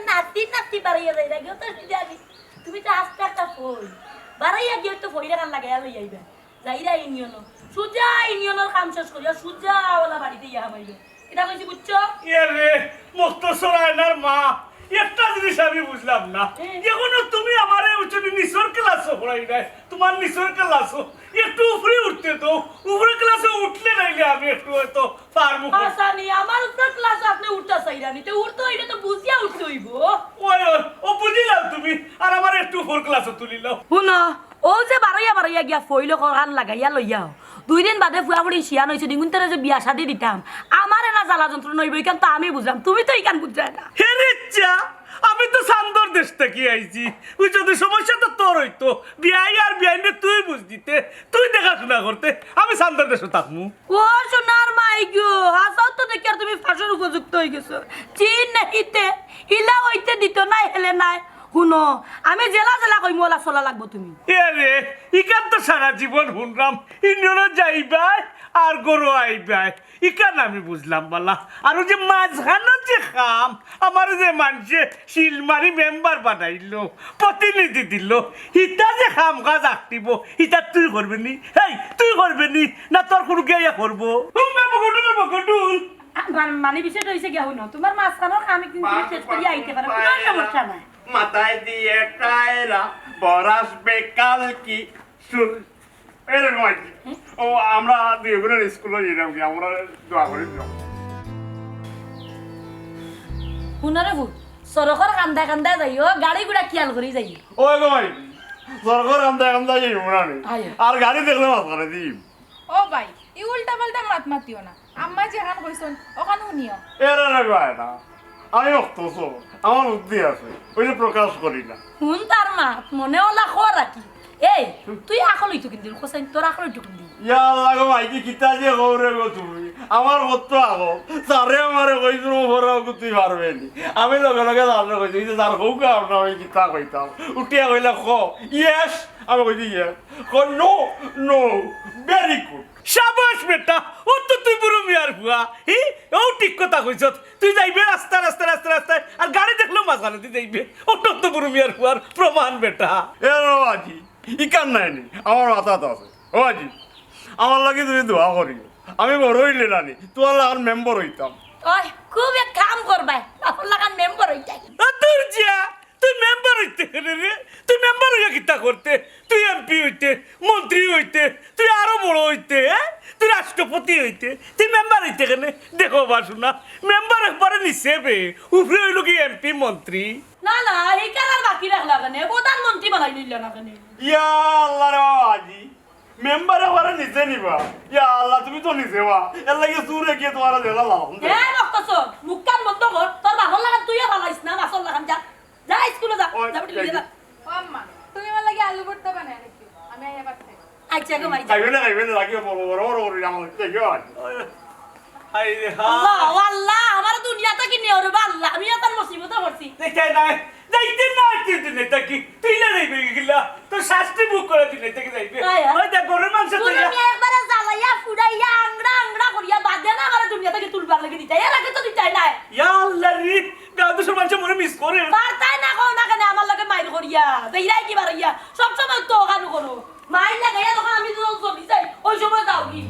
নাতি নাতি বাড়াইয়া যাই না তো জানি তুমি তো আস্তে একটা ফই বাড়াইয়া গিয়ে তো ফইরা কান লাগাইয়া লই আইবা যাইরা ইউনিয়ন সুজা ইউনিয়নের কাম শেষ করিয়া সুজা ওলা বাড়িতে ইয়া হামাইবে এটা কইছি বুঝছো এ রে মুক্তসর আয়নার মা একটা জিনিস আমি বুঝলাম না এখনো তুমি আমারে উচ্চনি নিসর ক্লাসও পড়াই নাই তোমার নিসর ক্লাসও একটু উপরে উঠতে তো উপরে ক্লাসে উঠলে নাইলে আমি একটু হয়তো পারবো আসানি আমার উপর ক্লাস আপনি উঠতা চাইরানি তো উঠতো এটা তো বুঝিয়া উঠতে হইব ওই ও বুঝিলাম তুমি আর আমার একটু উপর ক্লাসে তুলিলাম শুনো ও যে বাড়াইয়া গিয়া ফইল কান লাগাইয়া লইয়াও 2 দিন বাদে ফুয়া ফুড়ি শিয়ান হইছে দিগুন তারে যে বিয়া শাদি দিতাম আমার না জ্বালা যন্ত্রণা হইব ইকান তো আমি বুঝলাম তুমি তো ইকান বুঝছাই না হে রিচ্চা আমি তো সান্দর দেশ থেকে আইছি ওই যদি সমস্যা তো তোর হইতো বিয়াই আর বিয়াইনে তুই বুঝ দিতে তুই দেখাশোনা করতে আমি সান্দর দেশে থাকমু ও সোনার মাই গো হাসাও তো দেখি আর তুমি ফাঁসের উপযুক্ত হয়ে গেছো চিন নাইতে ইলা হইতে দিত নাই হেলে নাই শুনো আমি জেলা জেলা কই মোলা চলা লাগবো তুমি এ রে ইকান তো সারা জীবন শুনলাম ইন্ডিয়ানো যাইবাই আর গরু আইবাই ইকান আমি বুঝলাম বলা আর ওই যে মাঝখানের যে খাম আমার যে মানুষে শিলমারি মেম্বার বানাইলো প্রতিনিধি দিল ইটা যে খাম কাজ আঁকটিব ইটা তুই করবে নি এই তুই করবে নি না তোর কোনো গেয়া করবো বকটুল মানে বিষয়টা হইছে গিয়া শুনো তোমার মাঝখানোর আমি কিন্তু শেষ করি আইতে পারো কোনো সমস্যা নাই মাথায় দিয়ে টায়রা বরাস বেকাল কি শুন এরকম আর কি ও আমরা দুই বোনের স্কুলে যেতাম কি আমরা দোয়া করে দিলাম শুনারে ভূত সরকার কান্দা কান্দা যাইও গাড়ি গুড়া খেয়াল করি যাই ওই গো ভাই সরকার কান্দা কান্দা যাই আমরা আর গাড়ি দেখলে মাছ করে দিই ও ভাই ই উল্টা পাল্টা মাত মাতিও না আম্মা যেখান কইছন ওখান শুনিও এর না গায় না আমি অক্তস আমার বুদ্ধি আছে ওই যে প্রকাশ করি না শুন তার মা মনে ওলা খোয়া রাখি এই তুই আকল হইতো কিন্তু কোসাইন তোর আকল হইতো কিন্তু ইয়া লাগো ভাই কি কিতা যে গৌরে গো তুমি আমার মত আগো সারে আমারে কইছো ভরাও তুই পারবে নি আমি লগে লগে জানো কইছি যে যার হোক না আমি কিতা কইতাম উঠিয়া কইলা খ ইয়েস আমি কইছি ইয়েস কো নো নো ভেরি গুড শাবাশ বেটা ও তো তুই বুড়ো মিয়ার বুয়া হি ও ঠিক কথা কইছ তুই যাইবে রাস্তা রাস্তা রাস্তা রাস্তা আর গাড়ি দেখলো মাঝখানে তুই যাইবে ও তো বুড়ো মিয়ার বুয়ার প্রমাণ বেটা এ বাবাজি ইকান নাই নি আমার মাথা তো আছে ও আজি আমার লাগে তুমি দোয়া করিও আমি বড় হইলে নানি তোমার লাগান মেম্বার হইতাম ওই খুব এক কাম করবাই আপন লাগান মেম্বার হইতাই তোর যা তুই মেম্বার হইতে রে তুই মেম্বার হইয়া কিতা করতে তুই এমপি হইতে মন্ত্রী হইতে তুই আরো বড় হইতে তুই রাষ্ট্রপতি হইতে তুই মেম্বার হইতে কেনে দেখো বাসুনা মেম্বার একবারে নিচেবে উপরে হইল কি এমপি মন্ত্রী না না এই কালার বাকি রাখলা কেন প্রধানমন্ত্রী বানাই নিল না কেন ইয়া আল্লাহ রে আজি মেম্বার একবারে নিচে নিবা ইয়া আল্লাহ তুমি তো নিচে বা এর লাগে সুরে গিয়ে তোমার দেলা লাভ এ রক্তছ মুখ কান বন্ধ কর তোর বাহর লাগান তুইও ভালাইছ না মাছর লাগান যা যা স্কুলে যা যাবি তুই যা ও আম্মা তুমি আমার লাগি আলু ভর্তা বানায় নাকি আমি আইয়া পারতে আচ্ছা গো ভাই খাইবে না লাগে বড় বড় বড় বড় আমার দেখো হাই রে আল্লাহ আল্লাহ আমার দুনিয়াটা কি নিও রে আল্লাহ আমি এত মুসিবতে পড়ছি দেখতে নাই যাইতে না আইতে নেতা কি তুই না যাইবে গিলা তো শাস্তি বুক করে দিন নেতা কি যাইবে ওই দেখ গরুর মাংস তো তুমি একবারে জ্বালাইয়া ফুড়াইয়া আংড়া আংড়া করিয়া বাদে না আমার দুনিয়াটা কি তুলবার লাগি দিতাই এর আগে তো দিতাই নাই ইয়া আল্লাহ রে গাঁও দেশের মানুষ মনে মিস করে বার্তাই না কও না কেন আমার লাগে মাইর করিয়া দেইরাই কি বাড়িয়া সব সময় তো কানু করো মাইর লাগাইয়া তখন আমি তো চলি যাই ওই সময় যাও কি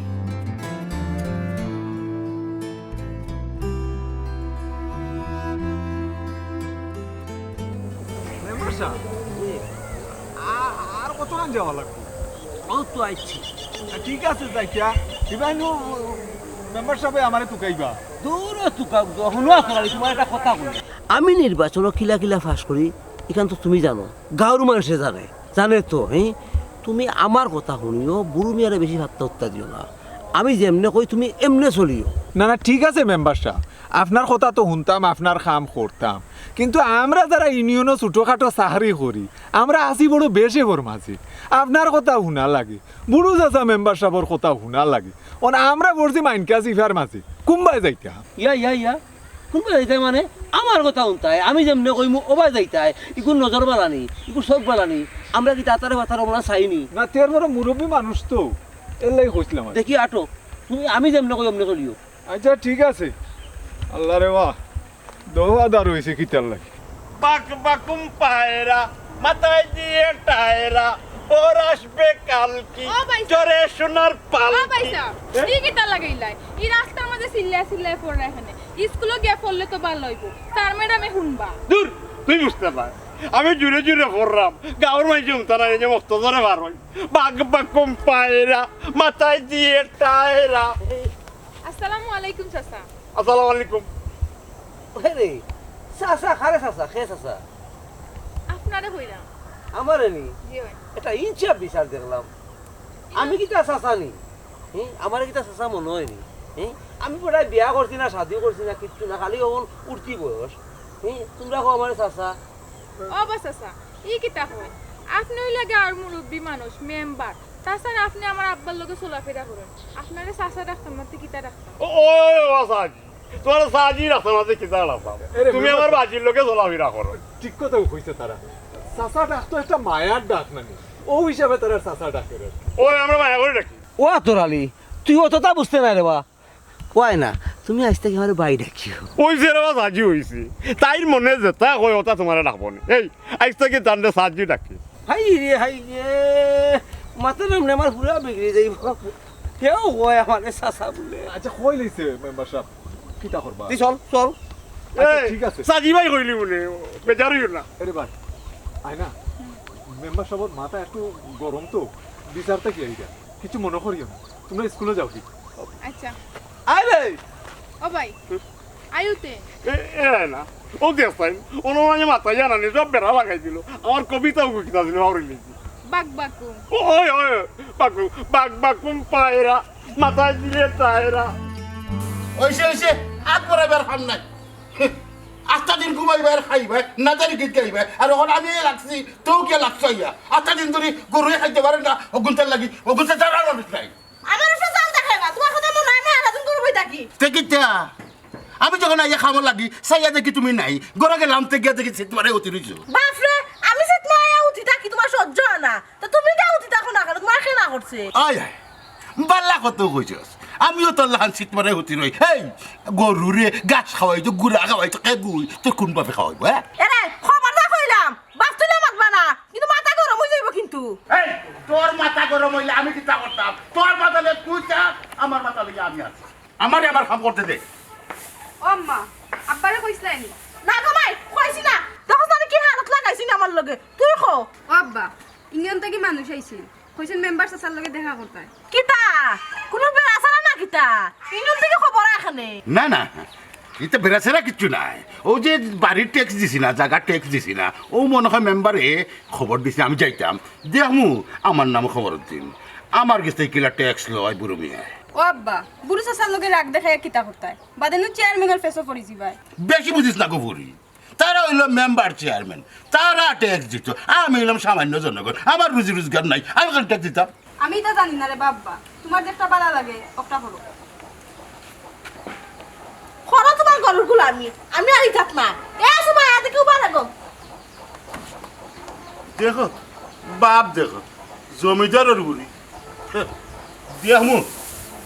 আর কত রান যাওয়া লাগবে ও তো আইছি ঠিক আছে যাইয়া ইবাইনো মেম্বার সাহেব আমারে তুকাইবা দূরে তুকা হলো আসলে তোমার একটা কথা বলি আমি নির্বাচনও কিলা কিলা ফাঁস করি এখান তো তুমি জানো গাঁর মানুষে জানে তো হ্যাঁ তুমি আমার কথা শুনিও বুড়ো মিয়ারে বেশি ভাবতে হত্যা দিও না আমি যেমনে কই তুমি এমনে চলিও না না ঠিক আছে মেম্বার সাহেব আপনার কথা তো শুনতাম আপনার কাম করতাম কিন্তু আমরা যারা ইউনিয়নও ছোটোখাটো চাকরি করি আমরা আসি বড় বেশি বড় মাঝি আপনার কথা শুনা লাগে বুড়ো চাচা মেম্বার সাহেবের কথা শুনা লাগে আমরা বলছি মাইনকা সিফার মাঝি কুম্বাই যাইতা ইয়া কোনবা যাইতাই মানে আমার কথা শুনতাই আমি যেমনে কই মু ওবাই যাইতাই ইকু নজর বালানি ইকু চোখ বালানি আমরা কি তাতারে বাতার আমরা চাইনি না তের বড় মুরব্বী মানুষ তো এর লাগে কইছিলাম দেখি আটো তুমি আমি যেমনে কই এমনে চলিও আচ্ছা ঠিক আছে আল্লাহ রে বাহ দোয়া দার হয়েছে কিতার লাগে বাক বাকুম পায়রা মাথায় দিয়ে টায়রা ওর আসবে কালকি ও ভাই সাহেব। চরে সোনার ও ভাই পালকি সাহেব ঠিক এটা লাগাইলাই এই রাস্তার মধ্যে চিল্লাই পড়ে এখানে স্কুলে গিয়ে পড়লে তো ভালো হইব স্যার ম্যাডামে শুনবা দূর তুই বুঝতে পার আমি জুড়ে জুড়ে পড়লাম গাঁর মাঝে উমতানা যে মস্ত ধরে বার হই বাক বাকুম পায়রা মাথায় দিয়ে টায়রা আসসালামু আলাইকুম চাচা আসসালামু আলাইকুম রে চাচা খারে চাচা খে চাচা আপনারে হইলাম আমারে নি জি ভাই এটা ইনচাপ বিচার দেখলাম আমি কিটা চাচা নি আমার কিটা চাচা মনে হয়নি আমি বোধহয় বিয়া করছি না শাদি করছি না কিচ্ছু না খালি এখন উঠতি বয়স তোমরা কো আমার চাচা ও বা চাচা ই কিতা হয় আপনি হইলে গাঁর মুরব্বী মানুষ মেম্বার তাছাড়া আপনি আমার আব্বার লগে চলাফেরা করেন আপনারে চাচা ডাকতাম না তুই কিতা ডাকতাম ও সাজি তোমার সাজি রাস্তার মাঝে কিতা রাখতাম তুমি আমার বাজির লোকে চলাফেরা করো ঠিক কথা কইছে তারা চাচা ডাক তো একটা মায়ার ডাক নানি ও হিসাবে তারা চাচা ডাকে রে। ওই আমরা মায়া করে ডাকি ও তোরালি তুই অতটা বুঝতে নাই রে বা ওয়াই না তুমি আজ থেকে আমার বাই ডাকিও ওই যে রে সাজি হইছি তাইর মনে যেটা কই ওটা তোমার ডাকবো না এই আজ থেকে তান্ডে সাজি ডাকি হাই রে মাথা নামনে আমার পুরা বিগড়ে যাইব কেউ হয় আমার চাচা বলে আচ্ছা কই লইছে মেম্বার সাহেব কিটা করবা তুই চল চল আচ্ছা, এই ঠিক আছে। সাজি ভাই কইলি বলে বেজার হইও না আরে ভাই আয়না মেম্বার সাহেব মাথা একটু গরম তো বিচারটা কি আইগা কিছু মনে করিও না তোমরা স্কুলে যাও কি আচ্ছা আরে ও ভাই আয়ুতে এ না ও দেখাই ওনো মানে মাথা জানা নি সব বেড়া লাগাই দিল আমার কবিতাও কইতা দিল আর লিখি বাক বাকু ওই ওই বাকু বাক বাকুম পায়রা মাথায় দিয়ে টায়রা ওইসে ওইসে আগ পড়াইবার খাম নাই আটটা দিন ঘুমাইবার খাইবে না জানি কি খাইবে আর ওখানে আমি লাগছি তোও কে লাগছো ইয়া আটটা দিন ধরে গরুয়ে খাইতে পারে না অগুনটার লাগি অগুনটার তার মানুষ নাই আমার ওসব জাল দেখাইবা তোমার কথা মনে হয় না আলাদা করবই থাকি তেকিটা আমি যখন আইয়া খামো লাগি সাইয়া দেখি তুমি নাই গড়া গেলাম থেকে দেখি তোমার অতি রইছো বাপরে আমি যে মায়া উঠি থাকি তোমার সহ্য হয় না তো তুমি কে উঠি থাকো না কেন তোমার খেলা করছে আয় আয় বাল্লা কত কইছস আমিও তোর লাহান শীত মারে হতি রই এই গরুরে গাছ খাওয়াই তো গুড়া খাওয়াই তো কে গুই তোর কোন বাপে খাওয়াইব হ্যাঁ এরে খবরদার কইলাম বাপ তুলে মাতবা না কিন্তু মাথা গরম হয়ে যাইব কিন্তু এই তোর মাথা গরম হইলে আমি কি তা করতাম তোর মাথালে তুই চা আমার মাথালে আমি আছি আমারে আমার কাম করতে দে ও আম্মা আব্বারে কইছলাই না কমাই কইছি না দেখো আমি কি হালত লাগাইছি না আমার লগে তুই খো ও আব্বা ইংল্যান্ড থেকে মানুষ আইছিল কইছেন মেম্বার চাচার লগে দেখা করতে কিতা কোন বেড়া ছাড়া না কিতা ইনুন থেকে খবর এখানে না না এটা বেড়াছেরা কিচ্ছু নাই ও যে বাড়ির ট্যাক্স দিছি না জায়গার ট্যাক্স দিছি না ও মনে হয় মেম্বারে খবর দিছে আমি যাইতাম দেখমু আমার নাম খবর দিন আমার কাছে কিলা ট্যাক্স লয় বুড়ো মিয়া ও আব্বা বুড়ো চাচার লগে রাগ দেখায় কিতা করতে বাদেনু চেয়ারম্যানের ফেসও পড়িছি ভাই বেশি বুঝিস না গফুরি তারা হইল মেম্বার চেয়ারম্যান তারা ট্যাক্স দিত আমি হইলাম সামান্য জনগণ আমার রুজি রোজগার নাই আমি কেন ট্যাক্স দিতাম আমি এটা জানি না রে বাব্বা তোমার যেটা ভালো লাগে ওটা হলো খরচ তোমার গরুর গুলামি আমি আর থাক না এ সময় এত কেউ বাড়া গো দেখো বাপ দেখো জমিদারের বুড়ি দেখমু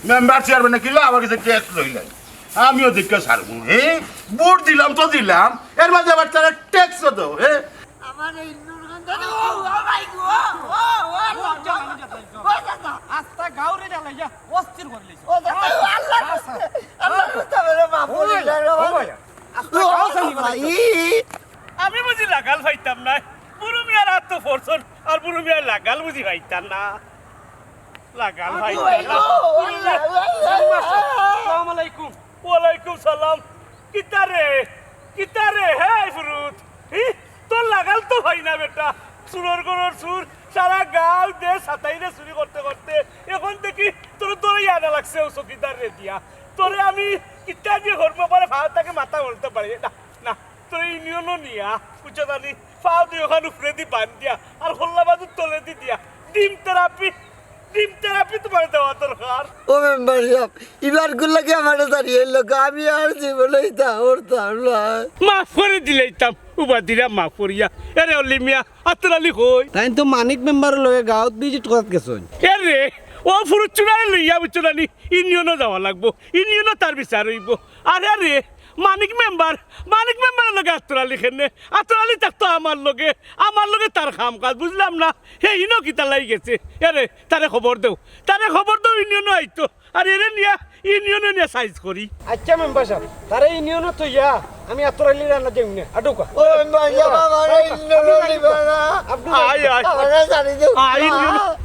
মেম্বার চেয়ারম্যান কিলো আমার কাছে ট্যাক্স লইলেন আমিও দেখে সারবো ভোট দিলাম তো দিলাম এর মাঝে আবার তারা ট্যাক্সও দাও আমার এই আমি বুঝি লাগাল পাইতাম না বুড়ো মিয়ার হাত তো ফরছন আর বুড়ো মিয়ার লাগাল বুঝি পাইতাম না লাগাল পাইতাম না আসসালামু আলাইকুম ওয়ালাইকুম সালাম কিতারে হে ফুরুত তোর লাগাল তো ভাই না বেটা সুরের গরুর সুর সারা গাঁও দেশ সাতাইরে চুরি করতে করতে এখন দেখি তোর তোরই আনা লাগছে ও চকিদার রে দিয়া তোরে আমি কিতা দিয়ে ঘর পারে ভাড়াটাকে মাথা বলতে পারি না না তোর ইউনিয়নও নিয়া উচ্চতানি পাও দিয়ে ওখানে উপরে দি বান দিয়া আর হল্লা বাজু তলে দি দিয়া ডিম থেরাপি তোমার দেওয়া দরকার ও মেম্বার সাহেব এবার গুলাকে আমার দাঁড়িয়ে লোক আমি আর জীবনে এটা করতাম না মাফ করে দিলাইতাম উপাধিরা মাফ করিয়া এরে অলি মিয়া আতরালি কই তাই তো মানিক মেম্বার লগে গাঁৱত ভিজিট কৰাত গেছন এরে ও ফুরুত চুনারে লইয়া বুচুনানি ইউনিয়নও যাওয়া লাগবো ইউনিয়নও তার বিচার হইব আরে আরে মানিক মেম্বারের লগে আতরালি খেনে আতরালি থাকতো আমার লগে তার কাম কাজ বুঝলাম না হে ইনো কিতা লাগি গেছে এরে তারে খবর দেও ইউনিয়নে আইতো আর এরে নিয়া ইউনিয়নে নিয়ে সাইজ করি আচ্ছা মেম্বার সাহেব তারা ইউনিয়নে তো ইয়া আমি আতরালি রান্না দেব না আটকা আয়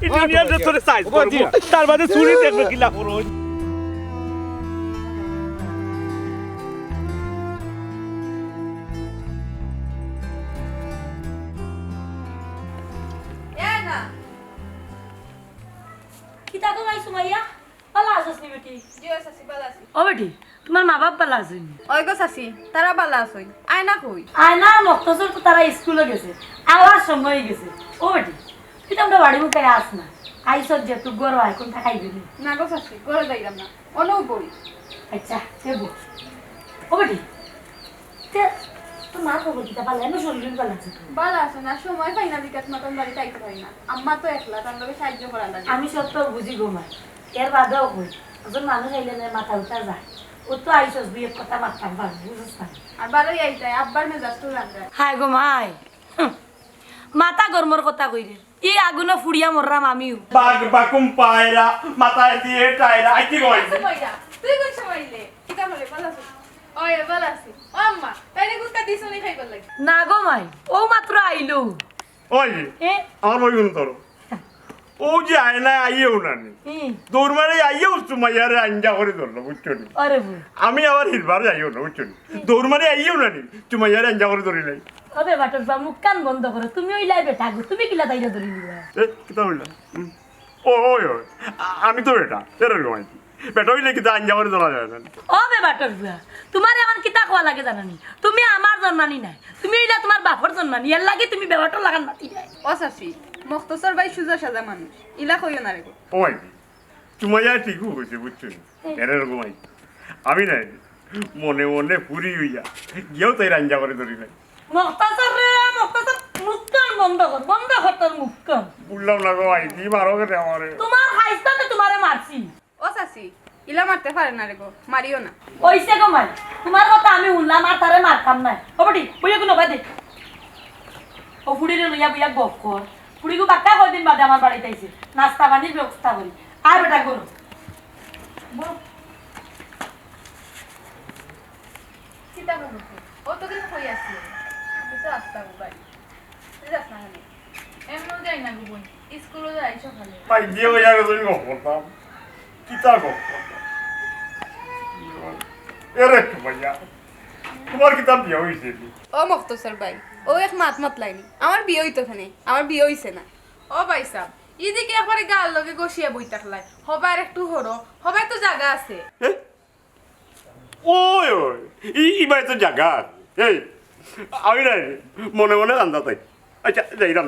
ইউনিয়নে তোরে সাইজ করবো তার বাদে চুরি দেখবে কিলা করো কি তাকো ভাই সুমাইয়া ভালো আছিস নি বেটি জি চাচি ভালো আছি ও বেটি তোমার মা বাপ ভালো আছে ওই গো চাচি তারা ভালো আছে আয়না কই আয়না মক্তসর তো তারা স্কুলে গেছে আওয়ার সময় গেছে ও বেটি তুই তো আমরা বাড়ি মুখে আস না আইসব যে তুই গরম আয় কোনটা খাইবি না গো চাচি ঘরে যাইলাম না অন্য বই আচ্ছা সে বল ও বেটি তোর মা খবর দিতে পারলে আমি শরীর ভালো আছে ভালো আছে না সময় পাই না বিকাশ মতন বাড়িতে আইতে পারি না আম্মা তো একলা তার লগে সাহায্য করা লাগে আমি সত্য বুঝি ঘুমাই এর বাদেও কই একজন মানুষ আইলে না মাথা উঠা যায় ও তো আইসস দুই এক কথা মারতাম পারবো বুঝিস না আর বারোই আইতে আব্বার মেজাজ তো রাখবে হাই গো মাই মাথা গরমর কথা কই রে ই আগুনে ফুড়িয়া মররাম আমিও বাকুম পায়রা মাথায় দিয়ে টায়রা আইতি কইছে সময়টা তুই কোন সময়লে কিতা বলে ভালো আছিস ওই ভালো আছি ও আম্মা তাইলে গুস্তা দিছনি খাইবার লাগে না গো মাই ও মাত্র আইলো ওই এ আমার বই গুণ তোর ও যে আয়না আইয়েও না দৌড় মারে আইয়েও সুমাইয়ারে আঞ্জা করে ধরলো বুঝছো নি আরে বল আমি আবার হিরবার যাইও না বুঝছো নি দৌড় মারে আইয়েও না নি সুমাইয়ারে আঞ্জা করে ধরি নাই ওবে বাটর বা মুখ কান বন্ধ করো তুমি ওই লাইবে থাকো তুমি কিলা তাইরা ধরি নিবা এ কিতা বললাম ওই আমি তো এটা এরকম আর কি বেটা হইলে কিতা আঞ্জা করে ধরা যায় না ওবে বাটর বুয়া তোমার এমন কিতা খাওয়া লাগে জানানি তুমি আমার জন্মানি নাই তুমি ওইলা তোমার বাপর জন্মানি এর লাগে তুমি বেবাটর লাগান মাতি যায় ও চাচি মখতসর ভাই সুজা সাজা মানুষ ইলা কইও না রে গো ওই সুমাইয়া ঠিকও হয়েছে বুঝছো নি এরকম আর কি আমি নাই মনে মনে পুরি হইয়া গিয়েও তাই আঞ্জা করে ধরি নাই মুক্তাসর রে মুক্তাসর মুক্কান বন্ধ কর তোর মুক্কান বললাম না গো ভাই কি মারো কে আমারে তোমার খাইস্তাতে তোমারে মারছি ও চাচি ইলা মারতে পারে না রে গো মারিও না ওইসে গো মাই তোমার কথা আমি উল্লাম আর তারে মারতাম না ও বটি বইয়া কোনো বাদে ও ফুড়িরে লইয়া বিয়া বক কর ফুড়িগো বাক্কা কয়দিন বাদে আমার বাড়িতে আইছে নাস্তা পানির ব্যবস্থা করি আর বেটা করো বল কিতা করব ও তো দিন কই আসি আমি তো আসতাম বাড়ি তুই যাস না খালি এমনও যাই না গো বোন স্কুলে যাই সকালে ভাই গিয়ে হইয়া গেছে গপ করতাম কিতা গপ করতাম এরে ভাইয়া তোমার কিতাব বিয়ে হয়েছে ও মখতসর ভাই ও এক মাত লাইনি আমার বিয়ে হইতো খানে আমার বিয়ে হইছে না ও ভাই সাহেব এদিকে একবারে গাল লগে গসিয়া বই থাকলাই হবার একটু হরো হবাই তো জায়গা আছে ওই ওই ইবাই তো জায়গা এই আমি নাই মনে মনে আন্দা তাই আচ্ছা যাইরাম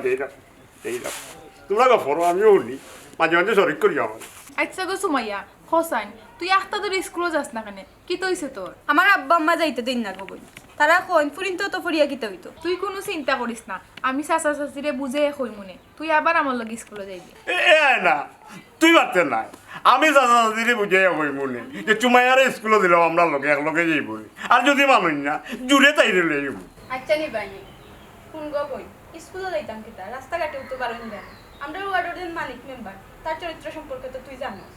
তোমরা গফর আমিও উঠলি মাঝে মাঝে শরিক করি আমার আচ্ছা গো সুমাইয়া হোসাইন তুই আখতা তোর স্কুলে যাস না কেন কি তৈছে তোর আমার আব্বা আম্মা যাইতে দিন না গো বই তারা কইন ফুরিন তো ফরিয়া কিতা হইতো তুই কোনো চিন্তা করিস না আমি চাচা চাচিরে বুঝে কই মনে তুই আবার আমার লগে স্কুলে যাইবি এ না তুই পারতেন না আমি চাচা চাচিরে বুঝে হই মনে যে চুমাইয়ারে স্কুলে দিলাম আমরা লগে এক লগে যাইব আর যদি মানুষ না জুড়ে তাই রে যাইব আচ্ছা নি ভাই কোন গো বই স্কুলে যাইতাম কিতা রাস্তাঘাটে উঠতে পারেন না আমরা ওয়ার্ডের মালিক মেম্বার তার চরিত্র সম্পর্কে তো তুই জানিস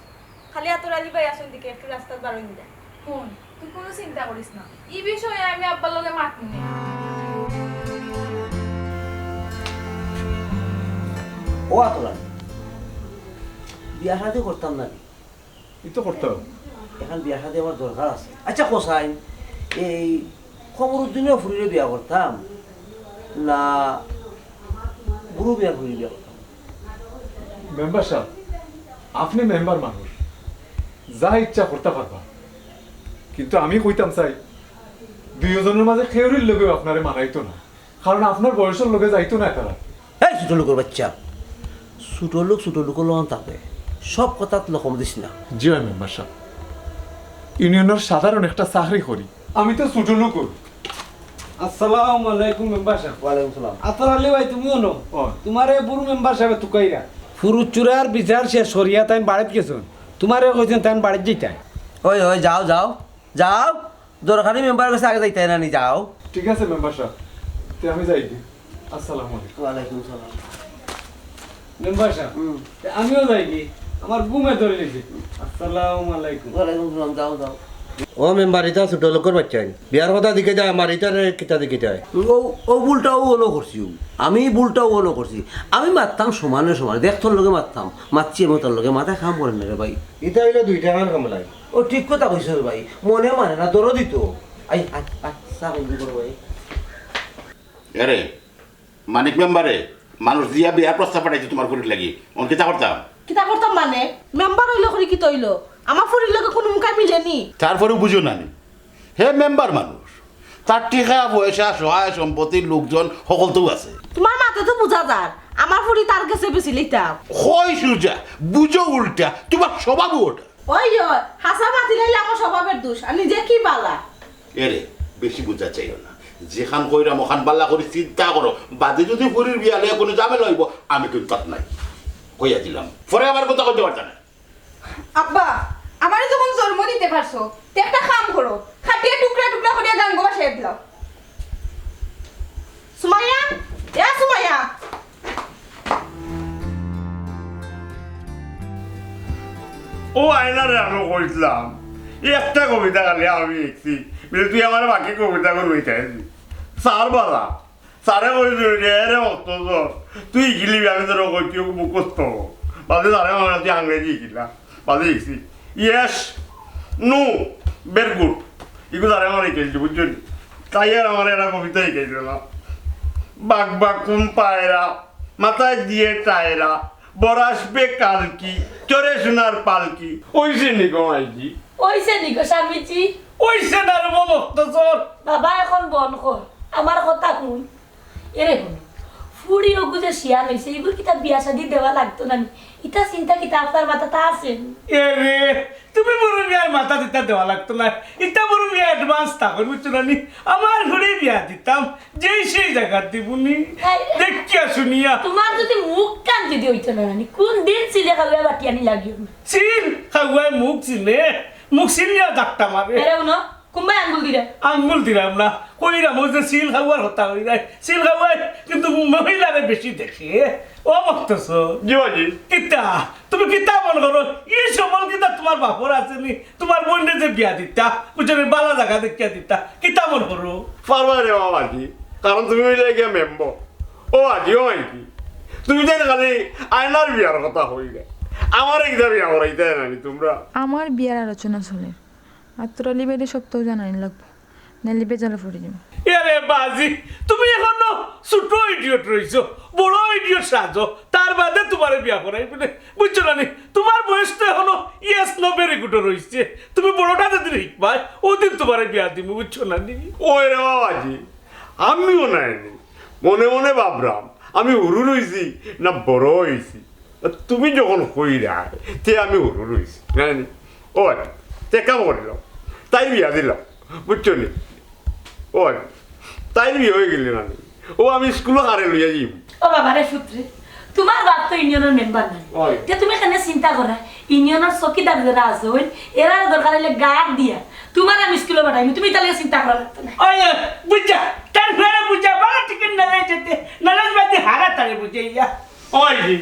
খালি আতর আলী ভাই আসন দিকে একটু রাস্তা বারোই নিলে ফোন তুই কোনো চিন্তা করিস না এই বিষয়ে আমি আব্বার লগে মাত নি ও আতরা বিয়া শাদি করতাম না এই তো করতে হবে এখন বিয়া শাদি আমার দরকার আছে আচ্ছা কোসাইন এই খবরুদ্দিনেও ফুরিয়ে বিয়া করতাম না বুড়ো বিয়া ফুরিয়ে বিয়া করতাম মেম্বার সাহেব আপনি মেম্বার মানুষ যা ইচ্ছা করতে পারবা কিন্তু আমি কইতাম চাই দুইজনের মাঝে খেউরির লোকেও আপনারে মানাইতো না কারণ আপনার বয়সের লোকে যাইতো না তারা এই ছোট লোকের বাচ্চা ছোট লোকের লোক থাকে সব কথা লকম দিস না জি হয় মেম্বার সাহেব ইউনিয়নের সাধারণ একটা চাকরি করি আমি তো ছোট লোক আসসালামু আলাইকুম মেম্বার সাহেব ওয়ালাইকুম সালাম আতর আলী ভাই তুমিও নো ও। তোমারে বুড়ো মেম্বার সাহেব তুকাইরা ফুরুত চুরার বিচার শেষ সরিয়া তাই বাড়িত গেছুন তোমারে কইছেন তাই বাড়িত যেতাই ওই ওই যাও যাও যাও দরকারি মেম্বারের কাছে আগে যাইতে না নি যাও। ঠিক আছে মেম্বার সাহেব তে আমি যাই কি আসসালামু আলাইকুম ওয়ালাইকুম সালাম। মেম্বার সাহেব আমিও যাই কি আমার ঘুমে ধরে নিয়েছি আসসালামু আলাইকুম। ওয়ালাইকুম সালাম, যাও যাও। ও মেম্বার এটা ছোট লোকের বাচ্চা বিয়ার কথা দিকে যায় আমার এটার কিতা দিকে যায় ও ও ভুলটাও ওলো করছি, আমি ভুলটাও ওলো করছি। আমি মারতাম সমানে সমানে, দেখতর লগে মারতাম, মারছি আমি তোর লগে, মাথা খাম করেন না রে ভাই। এটা হইলে 2 টাকার কামলাই ও ঠিক কথা কইছ রে ভাই, মনে মানে না দরদ দিত। আই আচ্ছা বন্ধু করো ভাই। এরে মানিক মেম্বারে মানুষ দিয়া বিয়ার প্রস্তাব পাঠাইছে তোমার ফুরির লাগি অন কিতা করতাম কিতা করতাম মানে মেম্বার হইলো করি কি তৈল আমার ফুরির লোকে কোনো মুখা মিলেনি। তারপরেও বুঝো না নি হে মেম্বার মানুষ তার টিকা পয়সা সহায় সম্পত্তির লোকজন সকলতেও আছে। তোমার মাথা তো বুঝা যার আমার ফুরি তার কাছে বেশি লইতাম। হয় সুজা বুঝো উল্টা তোমার স্বভাব ওটা। ওই হাসা মাতি লাইলে আমার স্বভাবের দোষ আর নিজে কি বালা। এরে বেশি বুঝা চাইও না, যেখান কইরা মখান বাল্লা করে চিন্তা করো, বাদে যদি ফুরির বিয়া লইয়া কোনো ঝামেলা হইব আমি কিন্তু তাত নাই কইয়া দিলাম, পরে আমার কথা কইতে পারতা না। আব্বা আমারে যখন জন্ম দিতে পারছো তে একটা কাম করো, খাটিয়ে টুকরা টুকরা করে গাঙ্গ বাসায় দিলাও। সুমাইয়া এ সুমাইয়া ও আয়নারে আমি কইছিলাম একটা কবিতা খালি আমি লিখছি বলে তুই আমার বাকি কবিতা করবি চাইছি স্যার বলা স্যারে কইছিল রে রে অত তুই গিলিবি আমি তোর কইছি মুখস্থ বাদে স্যারে আমার তুই আংরেজি গিলা বাদে লিখছি ইয়েস নো ভেরি গুড এগুলো স্যারে আমার লিখেছি বুঝছো তাই আর আমার একটা কবিতা লিখেছিল না বাঘ বাকুম পায়রা মাথায় দিয়ে টায়রা বরাসবে কালকি চরে সোনার পালকি ওইসে নিগো মাইজি ওইসে নিকো স্বামীজি ওইসে না রে বলতো তোর বাবা এখন বন কর আমার কথা শুন এরে শুন ফুড়ি ওগু যে শিয়াল হয়েছে এগুলো কিতা বিয়া শাদি দেওয়া লাগতো না ইটা চিন্তা কিতা আপনার মাথাটা আছে। এ রে তুমি বড় বিয়ার মাথা দিতা দেওয়া লাগতো না, এটা বড় বিয়া অ্যাডভান্স থাকুন বুঝছো না নি, আমার ঘরে বিয়া দিতাম যেই সেই জায়গা দিবনি দেখিয়া শুনিয়া। তোমার যদি মুখ কান যদি হইতো না কোন দিন সিলে খাওয়া বাটি আনি লাগিও চিল খাওয়াই মুখ চিনে, মুখ চিনিয়া ডাক্তার মারে এরে শুনো কোনবাই আঙ্গুল দিলে আঙ্গুল দিলাম না কইরাম ওই যে সিল খাওয়ার হতা হয়ে যায়, সিল খাওয়াই কিন্তু মহিলারে বেশি দেখে ও মক্তছ জিবাজি কিতা তুমি কিতা মন করো এই সমল কিতা তোমার বাপর আছে নি, তোমার বোনরে যে বিয়া দিতা বুঝছো বালা জায়গা দেখিয়া দিতা কিতা মন করো পারবা রে বাবাজি কারণ তুমি হইলে গিয়ে মেম্বর ও আজিও মাইকি তুমি তো খালি আয়নার বিয়ার কথা হইলে আমার একটা বিয়া করাইতে নানি তোমরা। আমার বিয়ার আলোচনা চলে আর তোরা লিবের সপ্তাহ জানাই লাগবো নাইলে বেজালে পড়ে যাবো। এরে বাজি তুমি এখনো ছোট ইডিয়ট রইছো, বড় ইডিয়ট সাজো, তার বাদে তোমার বিয়া করাই বলে বুঝছো না নি, তোমার বয়স তো এখনো ইয়েস নো ভেরি গুড রইছে, তুমি বড়টা যদি শিখবাই ওদিন তোমার বিয়া দিব বুঝছো না নি। ওই রে বাবাজি আমিও নাইনি মনে মনে ভাবলাম আমি হুরু রইছি না বড় হয়েছি, তুমি যখন কইরা তে আমি হুরু রইছি নাইনি ও তে কাম করিলাম তাই বিয়া দিলাম বুঝছো নি ও তাই বিয়ে হয়ে গেলি না ও আমি স্কুলে কারে লইয়া যাইব। ও বাবা রে পুত্রে তোমার বাপ তো ইউনিয়নের মেম্বার নাই ওই। তে তুমি কেন চিন্তা করা ইউনিয়নের চকিদার যারা আছে ওই এরা দরকার হলে গার্ড দিয়া তোমার আমি স্কুলে পাঠাইনি তুমি তাহলে চিন্তা করা লাগতো না। ওই বুঝা তার ঘরে বুঝা বাবা টিকেন নালে যেতে নালে বাদি হারা তারে বুঝে ইয়া ওই জি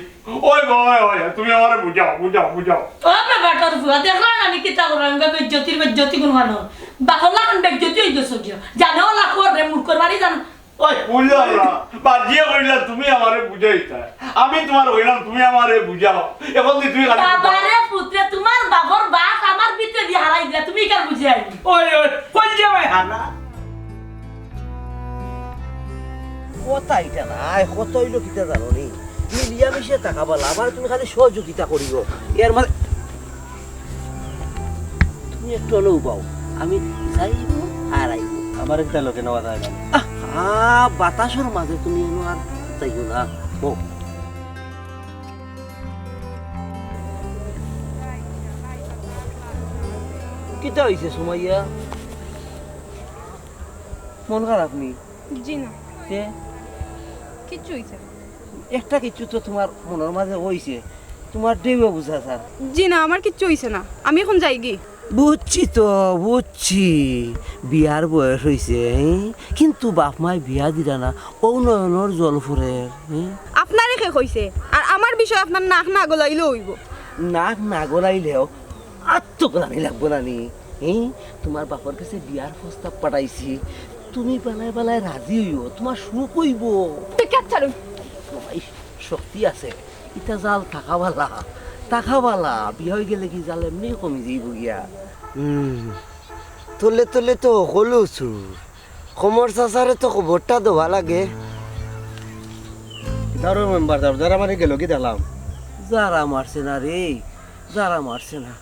ওই বাবা ওই তুমি আমারে বুঝাও বুঝাও বুঝাও ও বাবা তোর ফুয়া দেখো না আমি কিতা করা আমি জ্যোতির কোন মানুষ বাকলা কান বেগ জ্যোতি হই গেছো জানো লা করে মুরকর বাড়ি জানো ওই বুঝলাম না বাজিয়ে কইলা তুমি আমারে বুঝাইতা আমি তোমার হইলাম তুমি আমারে বুঝাও এখন তুমি খালি বাবা রে পুত্রে তোমার বাবার বাস আমার ভিতরে দিয়ে হারাই দিলা তুমি কেন বুঝাই ওই ওই কোন যাবে হানা কথা এটা না কত হইল কিতা জানো নি, মিলিয়া মিশে টাকা বলা আমার তুমি খালি সহযোগিতা করিব এর মানে তুমি একটু হলেও পাও আমি যাইব আর আইব আমার একটা লোকে নেওয়া যায় না বাতাসের মাঝে তুমি এনো আর যাইব না ও কিতা হইছে সুমাইয়া মন খারাপ নি জি না কে কিচ্ছু হইছে না। একটা কিছু তো তোমার মনের মাঝে হইছে তোমার দেবে বুঝা স্যার জি না আমার কিচ্ছু হইছে না, আমি এখন যাই গি। বুঝছি তো বুঝছি, বিয়ার বয়স হয়েছে, কিন্তু বাপ মায় বিয়া দিলা না, উন্নয়নের জল ফুরে। আপনারে কে কইছে? আর আমার বিষয় আপনার নাক না গলাইলে হইব। নাক না গলাইলেও আত্মগলানি লাগবো না নি। তোমার বাপর কাছে বিয়ার প্রস্তাব পাঠাইছি, তুমি বেলায় বেলায় রাজি হইব, তোমার সুখ হইব। তুই কে ছাড়ুন? তোমার শক্তি আছে, ইটা জাল টাকাওয়ালা বিয়া হয়ে গেলে কি জাল এমনি কমি যাইব গিয়া। তোলে তোলে তো হলো চুর, কমর চাচারে তো খবরটা দেওয়া লাগে। দারো মেম্বার যারা মানে গেল কি দেখলাম যারা মারছে না রে, যারা মারছে না,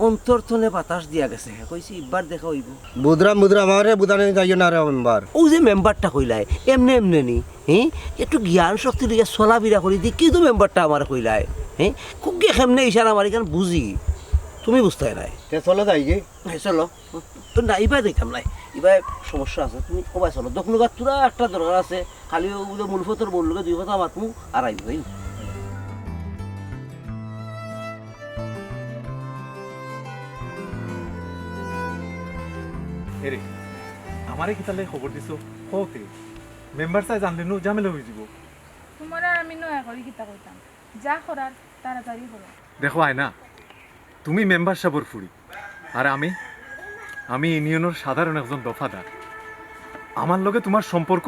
অন্তর্থনে বাতাস দিয়া গেছে, কইছি ইবার দেখা হইব। বুদরা আমারে বুদানে যাইও না রে মেম্বার। ও যে মেম্বারটা কইলাই এমনি নি, একটু জ্ঞান শক্তি লিগে চলাফেরা করি দেখি তো মেম্বারটা আমার কইলাই, খুব গে কেমনে ইশারা আমার এখানে বুঝি, তুমি বুঝতে নাই। চলো যাই গে। চলো তো না, ইবাই দেখতাম নাই, ইবাই সমস্যা আছে, তুমি কবাই চলো। দক্ষিণ গাছ তোরা একটা দরকার আছে, খালি ওগুলো মূলফতর বললো দুই কথা মাতমু আর আইব। এরে আমারে কি তাহলে খবর দিছো হোতে মেম্বার সাহেব জানলে নো ঝামেলা হয়ে যাব। তোমার আর আমি নয়া করি কিতা কইতাম, যা করার তাড়াতাড়ি করো। দেখো আয়না, তুমি মেম্বার সাহেবের ফুরি আর আমি ইউনিয়নের সাধারণ একজন দফাদার। আমার লগে তোমার সম্পর্ক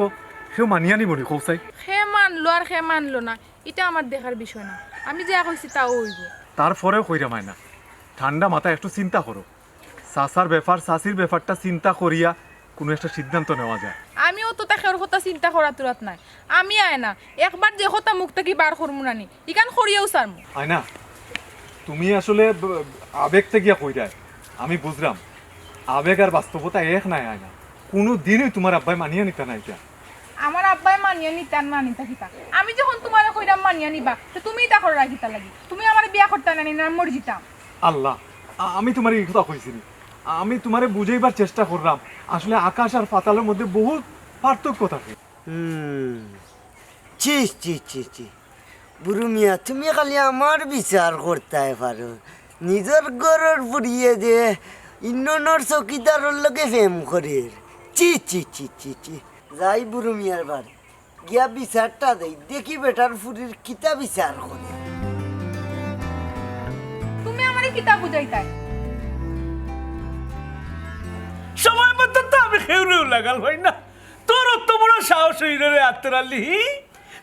সেও মানিয়া নিব নি কৌসাই? সে মানলো আর সে মানলো না, এটা আমার দেখার বিষয় না। আমি যা কইছি তাও হইব। তারপরেও কইরা মায় না, ঠান্ডা মাথায় একটু চিন্তা করো। চাচার ব্যাপার চাচির ব্যাপারটা চিন্তা করিয়া কোনো একটা সিদ্ধান্ত নেওয়া যায়। আমিও তো তাকে ওর কথা চিন্তা করা তুরাত নাই। আমি আয় না একবার যে কথা মুখ থেকে বার করবো না নি, ইকান করিয়াও সারমু। আয়না, তুমি আসলে আবেগ থেকে কইরা, আমি বুঝলাম আবেগ আর বাস্তবতা এক নাই। আয়না, কোনো দিনই তোমার আব্বাই মানিয়ে নিতে নাই। আমার আব্বাই মানিয়া নিতান না নিতা কিতা, আমি যখন তোমার কইরাম মানিয়া নিবা তো তুমি তা করে রাখিতা লাগি। তুমি আমার বিয়া করতে না নিনা মর্জিতা। আল্লাহ, আমি তোমার এই কথা কইছিনি, আমি তোমারে বুঝাইবার চেষ্টা করলাম আসলে আকাশ আর পাতালের মধ্যে বহুত পার্থক্য থাকে। চি চি চি চি বুড়ু মিয়া, তুমি খালি আমার বিচার করতে পারো, নিজের ঘরের পুড়িয়ে যে ইন্নর চকিদারের লগে ফেম করে। চি চি চি চি চি যাই বুড়ু মিয়ার বাড়ি গিয়া বিচারটা দেই, দেখি বেটার ফুরির কিতা বিচার করে। তুমি আমারে কিতা বুঝাইতাই? সময় মতো তো আমি খেউরেও লাগাল হয় না। তোর অত বড় সাহস হইল রে আত্মরালি,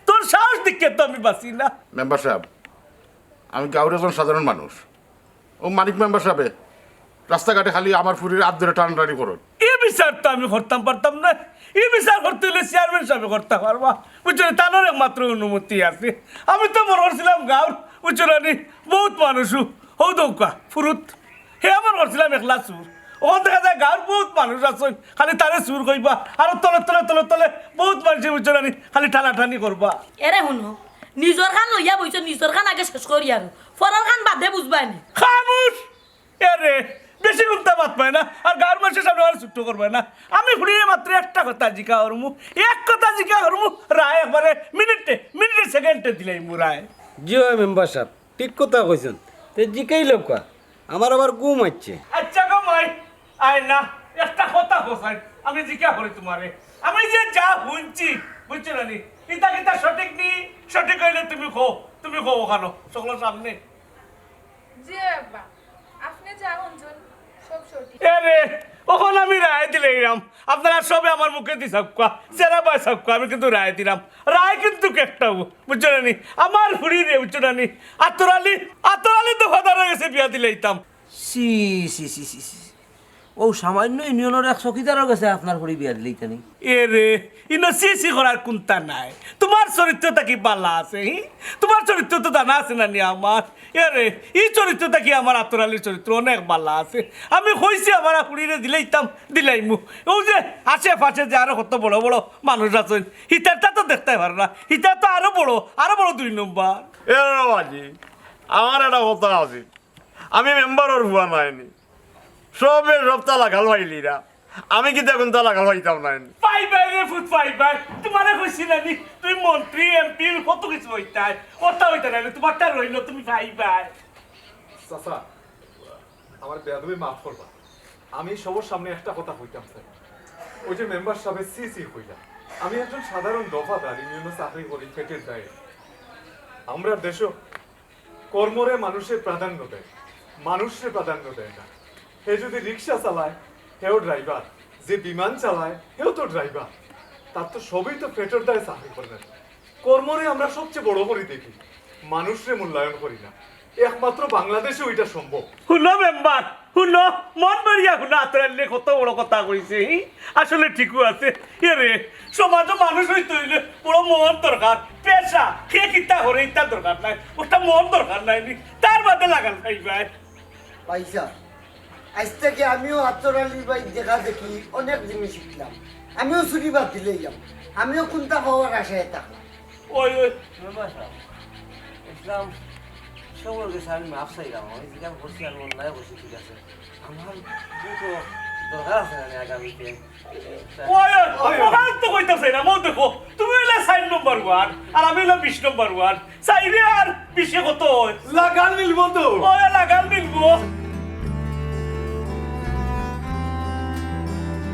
তোর সাহস দেখে তো আমি বাঁচি না। মেম্বার সাহেব, আমি গাঁওয়ের একজন সাধারণ মানুষ। ও মানিক মেম্বার সাহেবে রাস্তাঘাটে খালি আমার ফুরির হাত ধরে টানাটানি করুন। এই বিচার তো আমি করতাম পারতাম না। এই বিচার করতে হলে চেয়ারম্যান সাহেব করতে পারবা, বুঝছো? তার একমাত্র অনুমতি আছে। আমি তো মনে করছিলাম গাঁর বুঝছো রানি বহুত মানুষ হৌ দৌকা ফুরুত, হে আমার করছিলাম একলা চুর। ওখান দেখা যায় গাঁর বহুত মানুষ আছে, খালি তারে চুর কইবা আর তলে তলে তলে তলে বহুত মানুষ বুঝছো রানি খালি টানাটানি করবা। এরে শুনো, নিজর খান লইয়া বইছ, নিজর খান আগে শেষ করি আর ফরার খান বাদে বুঝবানি। খামুশ এরে, বেশি গুনতে বাদ পায় না আর গাঁর মানুষের সামনে আর ছুট্টো করবে না। আমি ফুড়িয়ে মাত্র একটা কথা জিজ্ঞা করমু, এক কথা জিজ্ঞা করমু, রায় একবারে মিনিটে মিনিটে সেকেন্ডে দিলাই মু রায়। জি হয় মেম্বার সাহেব, ঠিক কথা কইছেন। তে জিকাই লোক আমার আবার ঘুম হচ্ছে। আচ্ছা গো মাই, আয় না একটা কথা হোসাই, আমি জিজ্ঞা করি তোমারে, আমি যে যা শুনছি বুঝছো না নি, ইতা কিতা সঠিক নি? সঠিক হইলে তুমি কো ওখানো সকলের সামনে। জি আব্বা, আপনি যা শুনছেন সব সঠিক। এরে ওখানে আমি রায় দিলাম, আপনারা সবে আমার মুখে দি সবকা যারা বাই সবকা, আমি কিন্তু রায় দিলাম। রায় কিন্তু একটা বুঝছো না নি, আমার ফুড়ি রে বুঝছো না নি, আতরালি তো ফাদার হয়ে গেছে, বিয়া দিলাইতাম। সি সি সি সি সি, ও সামান্য ইউনিয়নের এক চকিদারও গেছে আপনার পরি বিয়া দিলেই জানি। এরে ইনো সিসি করার কোনটা নাই, তোমার চরিত্রটা কি পাল্লা আছে? তোমার চরিত্র তো জানা আছে না নি আমার। এরে এই চরিত্রটা কি আমার আতরালির চরিত্র অনেক পাল্লা আছে। আমি কইছি আমার পুরীরে দিলাইমু। ও যে আশেপাশে যে আরো কত বড় বড় মানুষ আছেন, হিতারটা তো দেখতে পারে না, হিতার তো আরো বড় 2 নম্বর। এরা বাজি আমার একটা কথা আছে, আমি মেম্বারের ভুয়া নাইনি, সবে সব তালা ঘাল পাইলিরা, আমি কি দেখুন তালা ঘাল পাইতাম নাইনি। পাই রে ফুট পাই তোমারে কইছি না নি, তুই মন্ত্রী এমপি কত কিছু হইতাই, ওটা হইতা না, তোমারটা রইল তুমি পাই। চাচা আমার বেয়াদবি মাফ করবা। আমি সবার সামনে একটা কথা কইতাম চাই। ওই যে মেম্বার সাহেবের সি কইলা, আমি একজন সাধারণ দফাদার, ইউনিয়নে চাকরি করি পেটের দায়ে। আমরা দেশ কর্মরে মানুষের প্রাধান্য দেয়, মানুষের প্রাধান্য দেয় না। হে যদি রিক্সা চালায় হেও ড্রাইভার, যে বিমান চালায় হেও তো ড্রাইভার। তার তো সবই তো পেটের দায়ে চাকরি করেন। কর্মরে আমরা সবচেয়ে বড় করে দেখি, মানুষরে মূল্যায়ন করি না। একমাত্র বাংলাদেশে ওইটা সম্ভব। শুনো মেম্বার, শুনো, মন মারিয়া শুনো, আতরালে কত বড় কথা কইছে। আসলে ঠিকও আছে। এরে সমাজ মানুষ হইতে হইলে বড় মন দরকার, পেশা কে কিতা করে ইতার দরকার নাই, ওটা মন দরকার নাই, তার বাদে লাগান খাইবাই। পয়সা আজ থেকে আমিও আতর আলী ভাই দেখা দেখি অনেক জিনিস শিখলাম। আমিও ছুটি বাদ দিলে যাম, আমিও কোনটা পাওয়ার আশায় থাকলাম। ওই ওই মেম্বার সাহেব, ইসলাম সকল গেছে, আমি মাফ চাইলাম। আমি যেখানে বসছি আর মন নাই বসে, ঠিক আছে। আমার দুটো দরকার আছে না আগামীতে। ওই ওই ওখান তো কইতাছে না, মো দেখো তুমি হইলে 4 নম্বর ওয়ার্ড আর আমি হইলাম 20 নম্বর ওয়ার্ড। 4 আর 20 কত হয়? লাগান মিলবো তো। ওই লাগাল মিলবো।